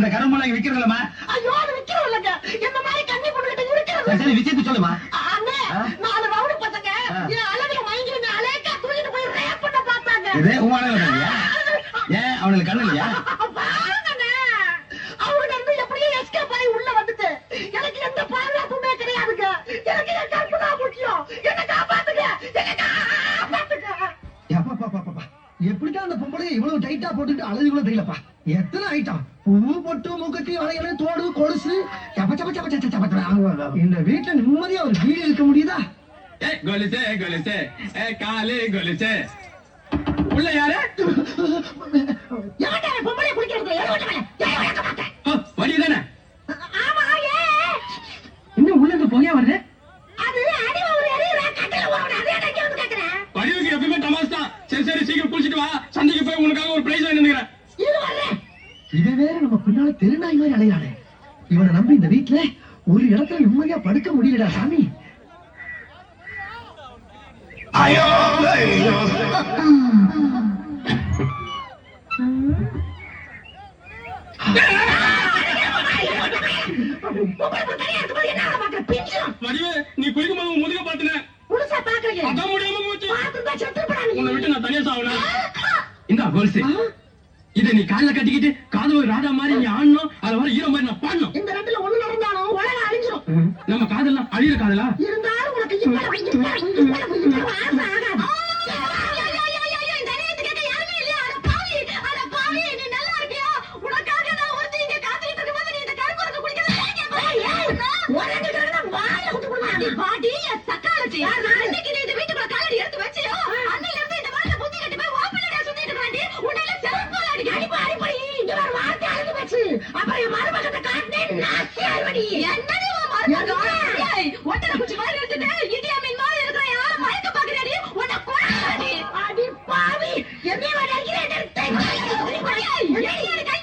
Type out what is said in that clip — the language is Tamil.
அந்த கரும்பெல்லாம் விக்கிறதுலமா? ஐயோ அது விக்கிறோம் இல்லங்க, என்ன மாதிரி கண்ணி பொண்ணுகிட்ட இருக்கிறது. சரி விஷயத்தை சொல்லுமா. அண்ணே, 4 ரவுடி பசங்க என் அழகுல மயங்கி என்ன அலேக்கா தூக்கிட்டு போய் ரேப் பண்ண பார்த்தாங்க. இது உன் அழகுல இல்லையா? ஏன் அவனுக்கு கண்ணு இல்லையா? பாருங்கண்ணே, அவங்க வந்து எப்படியோ எஸ்கேப் ஆகி உள்ள வந்துட்டு எனக்கு எந்த பாதுகாப்புமே கிடையாதுங்க. எனக்கு என் கற்பு தான் முக்கியம். என்ன காப்பாத்துங்க, என்ன காப்பாத்துங்க. எப்படிதான் அந்த பொம்பளை இவ்வளவு டைட்டா போட்டுட்டு அழகு கூட தெரியலப்பா. எத்தனை ஐட்டம், பூ பொட்டு மூக்கத்தி வளையல் தோடு கொலுசு, சப்ப சப்ப சப்ப சப்ப சப்ப. இந்த வீட்டுல நிம்மதியா ஒரு வீடு இருக்க முடியுதா? கொலுசே கொலுசே காலே கொலுசே. உள்ள யாரு? யார்டா பொம்பளை குளிக்கிறது? ஏன் மாட்டேன். வடிதானே? ஆமா, இன்னும் உள்ள இருந்து புகையா வருது. அது அடி ஒரு எரியற கட்டல ஓடுற. அதே நான் வந்து கேக்குறேன். வடிவுக்கு எப்பவுமே தமாஸ் தான். சரி சரி சீக்கிரம் குளிச்சிட்டு வா, சந்தைக்கு போய் உனக்காக ஒரு பிரைஸ் வாங்கி வந்துக்கிறேன். இது வரேன். இவன் வேற நம்ம பின்னால தெருநாய் மாதிரி அலையானே. இவனை நம்பி இந்த வீட்டுல ஒரு இடத்துல நிம்மதியா படுக்க முடியலடா சாமி. ஐயோ ஐயோ. வடிவே, நீ குளிக்கும் போது உன் முதுக பாத்துன. புதுசா பாக்குறீங்க. அதான் முடியாம போச்சு. பாத்துட்டா செத்து போறானே. உன்னை விட்டு நான் தனியா சாவணும். இந்தா கொலுசு. இத நீ கால்ல கட்டிக்கிட்டு காது ஒரு ராதா மாதிரி நீ ஆடணும். அத வர ஹீரோ மாதிரி நான் பாடணும். இந்த ரெண்டுல ஒண்ணு நடந்தாலும் உலகம் அழிஞ்சிரும். நம்ம காதெல்லாம் அழியிற காதலா? இருந்தாலும் உனக்கு இப்ப ஆசை ஆகாது. பாட்டி சக்காலச்சி அன்னைக்கு நீ இந்த வீட்டுக்குள்ள காலடி எடுத்து வச்சியோ அன்னையில இருந்து இந்த மாதிரி புத்தி கட்டி போய் ஓப்பனடா சுத்திட்டு இருக்காண்டி உன்னால செருப்பால அடிக்க அடிப்படி இங்க ஒரு வார்த்தை அழுது வச்சு அப்புறம் என் மருமகத்தை காட்டினே நாசி அறுவடி. என்னடி உன் மருமகன்? ஏய் ஒட்டட குச்சி மாதிரி எடுத்துட்டு இடியா மீன் மாதிரி இருக்கிற யார மயக்க பாக்குறடி உன்னை கொல்றடி. அடி பாவி என்னைய வர அடிக்கிறேன். ஏய் ஏய் கை